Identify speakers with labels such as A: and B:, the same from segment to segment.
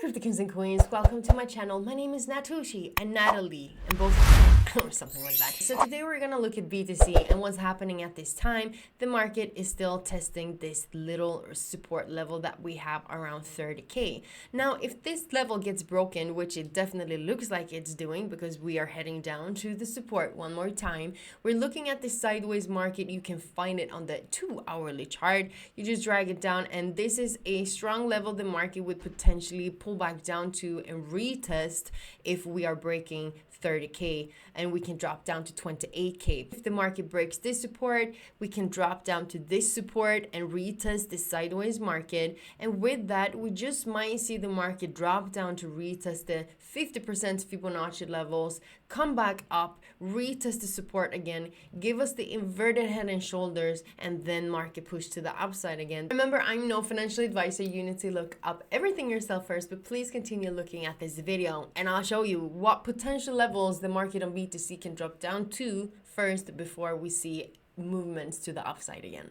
A: Crypto Kings and Queens, welcome to my channel. My name is Natoshi and Natalie, and both or something like that. So today we're gonna look at BTC and what's happening at this time. The market is still testing this little support level that we have around 30k. Now, if this level gets broken, which it definitely looks like it's doing because we are heading down to the support one more time, we're looking at the sideways market. You can find it on the 2-hourly chart. You just drag it down, and this is a strong level the market would potentially pull back down to and retest if we are breaking 30k, and we can drop down to 28k. If the market breaks this support, we can drop down to this support and retest the sideways market, and with that we just might see the market drop down to retest the 50% Fibonacci levels, come back up, retest the support again, give us the inverted head and shoulders, and then market push to the upside again. Remember, I'm no financial advisor. You need to look up everything yourself first, but please continue looking at this video and I'll show you what potential levels the market on BTC can drop down to first before we see movements to the upside again.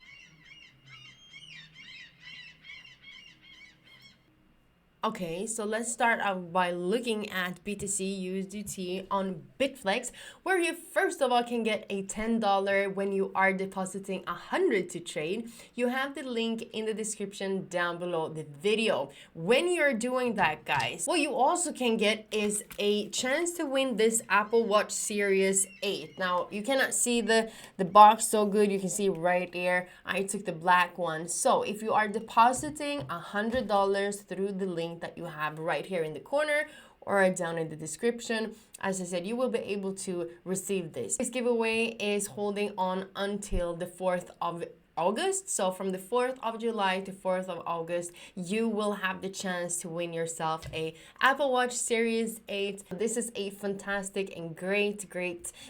A: Okay, so let's start out by looking at BTC USDT on Bitflex, where you first of all can get a $10 when you are depositing 100 to trade. You have the link in the description down below the video. When you're doing that, guys, what you also can get is a chance to win this Apple Watch Series 8. Now, you cannot see the box so good. You can see right here, I took the black one. So if you are depositing $100 through the link that you have right here in the corner or down in the description, as I said, you will be able to receive this. This giveaway is holding on until the 4th of August. So from the 4th of July to 4th of August, you will have the chance to win yourself a Apple Watch Series 8. This is a fantastic and great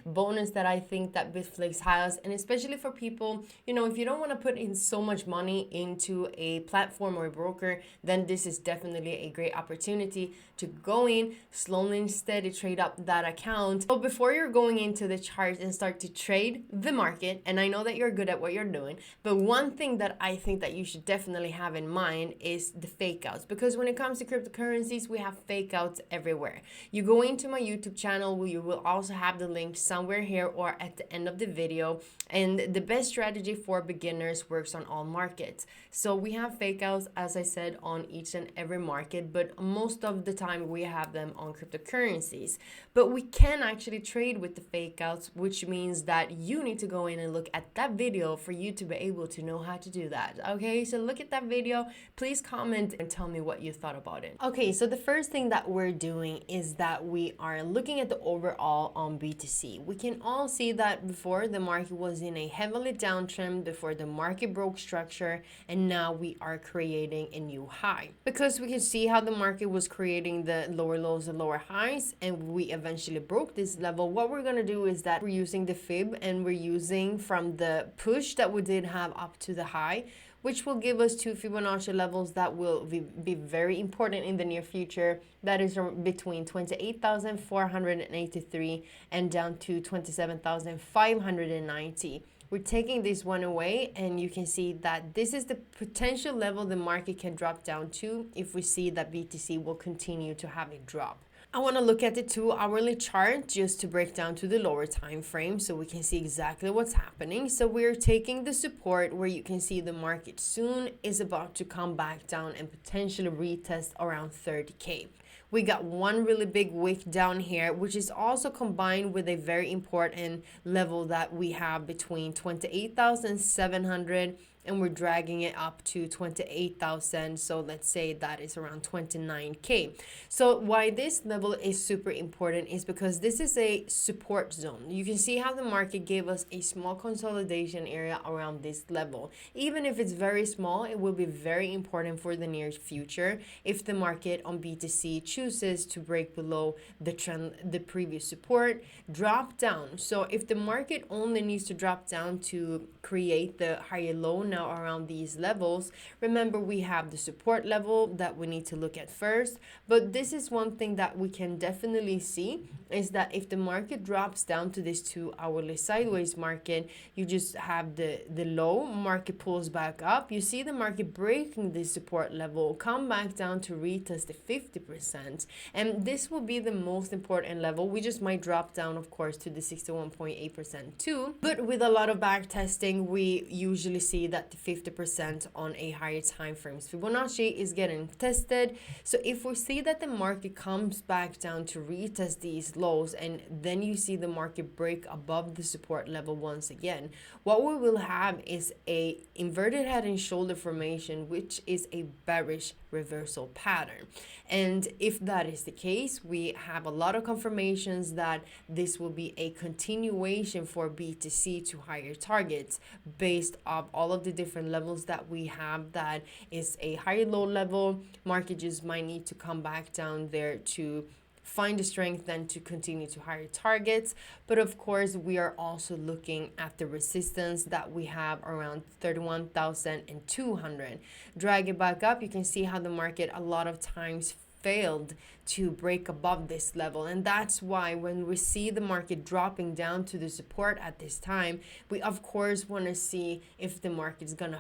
A: bonus that I think that Bitflex has, and especially for people, you know, if you don't want to put in so much money into a platform or a broker, then this is definitely a great opportunity to go in, slowly and steady trade up that account. So before you're going into the chart and start to trade the market, and I know that you're good at what you're doing, but one thing that I think that you should definitely have in mind is the fake outs, because when it comes to cryptocurrencies, we have fake outs everywhere. You go into my YouTube channel, where you will also have the link somewhere here or at the end of the video, and the best strategy for beginners works on all markets. So we have fake outs, as I said, on each and every market, but most of the time we have them on cryptocurrencies. But we can actually trade with the fake outs, which means that you need to go in and look at that video for you to be able to know how to do that. Okay, so look at that video, please comment and tell me what you thought about it. Okay, so the first thing that we're doing is that we are looking at the overall on BTC. We can all see that before the market was in a heavily downtrend, before the market broke structure, and now we are creating a new high, because we can see how the market was creating the lower lows and lower highs, and we eventually broke this level. What we're going to do is that we're using the fib, and we're using from the push that we did have up to the high, which will give us 2 Fibonacci levels that will be very important in the near future. That is between 28,483 and down to 27,590. We're taking this one away, and you can see that this is the potential level the market can drop down to if we see that BTC will continue to have a drop. I want to look at the 2-hourly chart just to break down to the lower time frame so we can see exactly what's happening. So we're taking the support where you can see the market soon is about to come back down and potentially retest around 30k. We got one really big wick down here, which is also combined with a very important level that we have between 28,700 and we're dragging it up to 28,000. So let's say that is around 29k. So why this level is super important is because this is a support zone. You can see how the market gave us a small consolidation area around this level. Even if it's very small, it will be very important for the near future if the market on BTC chooses to break below the trend, the previous support, drop down. So if the market only needs to drop down to create the higher low now now around these levels. Remember, we have the support level that we need to look at first, but this is one thing that we can definitely see is that if the market drops down to this 2-hourly sideways market, you just have the low, market pulls back up, you see the market breaking this support level, come back down to retest the 50%, and this will be the most important level. We just might drop down, of course, to the 61.8% too, but with a lot of back testing, we usually see that the 50% on a higher time frames Fibonacci is getting tested. So if we see that the market comes back down to retest these lows, and then you see the market break above the support level once again, what we will have is a inverted head and shoulder formation, which is a bearish reversal pattern. And if that is the case, we have a lot of confirmations that this will be a continuation for BTC to higher targets based off all of the different levels that we have. That is a higher low level. Market just might need to come back down there to find the strength then to continue to higher targets. But of course, we are also looking at the resistance that we have around 31,200. Drag it back up, you can see how the market a lot of times failed to break above this level, and that's why when we see the market dropping down to the support at this time, we of course want to see if the market's gonna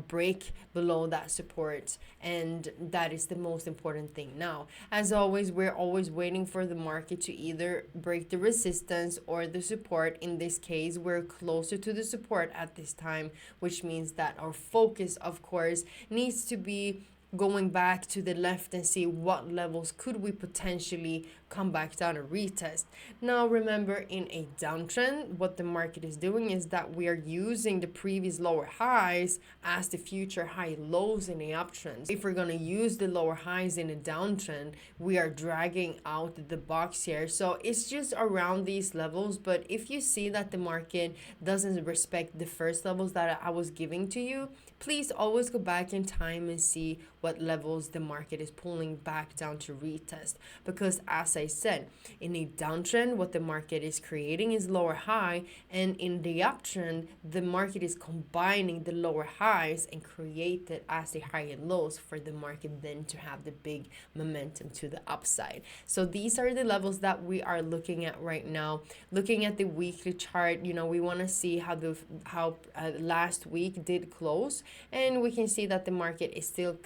A: break below that support, and that is the most important thing. Now, as always, we're always waiting for the market to either break the resistance or the support. In this case, we're closer to the support at this time, which means that our focus, of course, needs to be going back to the left and see what levels could we potentially come back down and retest. Now remember, in a downtrend, what the market is doing is that we are using the previous lower highs as the future high lows in a uptrend. If we're going to use the lower highs in a downtrend, we are dragging out the box here. So it's just around these levels, but if you see that the market doesn't respect the first levels that I was giving to you, please always go back in time and see what levels the market is pulling back down to retest. Because as I said, in a downtrend, what the market is creating is lower high, and in the uptrend, the market is combining the lower highs and create it as the higher lows for the market then to have the big momentum to the upside. So these are the levels that we are looking at right now. Looking at the weekly chart, you know, we want to see how last week did close, and we can see that the market is still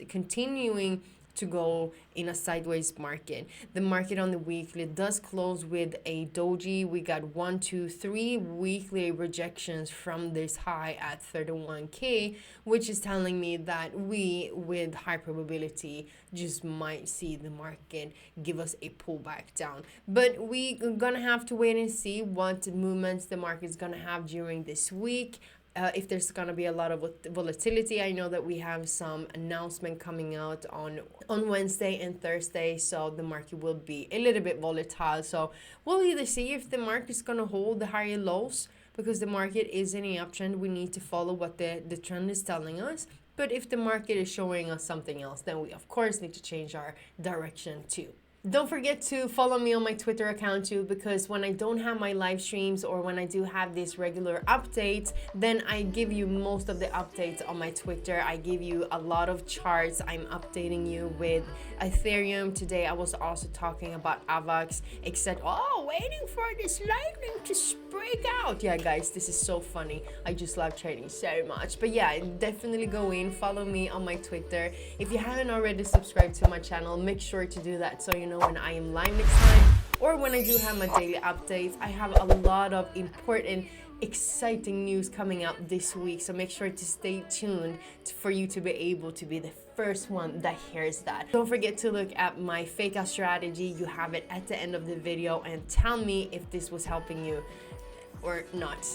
A: continuing to go in a sideways market. The market on the weekly does close with a doji. We got 1, 2, 3 weekly rejections from this high at 31K, which is telling me that we, with high probability, just might see the market give us a pullback down. But we're gonna have to wait and see what movements the market is gonna have during this week. If there's going to be a lot of volatility. I know that we have some announcement coming out on Wednesday and Thursday, so the market will be a little bit volatile. So we'll either see if the market's going to hold the higher lows, because the market is in an uptrend. We need to follow what the trend is telling us. But if the market is showing us something else, then we of course need to change our direction too. Don't forget to follow me on my Twitter account too, because when I don't have my live streams or when I do have these regular updates, then I give you most of the updates on my Twitter. I give you a lot of charts. I'm updating you with Ethereum. Today I was also talking about AVAX, except, waiting for this lightning to break out. Yeah, guys, this is so funny. I just love trading so much. But yeah, definitely go in, follow me on my Twitter. If you haven't already subscribed to my channel, make sure to do that so you know when I am live next time, or when I do have my daily updates. I have a lot of important, exciting news coming out this week, so make sure to stay tuned for you to be able to be the first one that hears that. Don't forget to look at my fake out strategy. You have it at the end of the video, and tell me if this was helping you or not.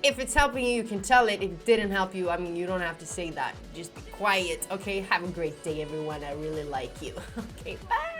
A: If it's helping you, you can tell it. If it didn't help you, I mean, you don't have to say that. Just be quiet, okay? Have a great day, everyone. I really like you. Okay, bye.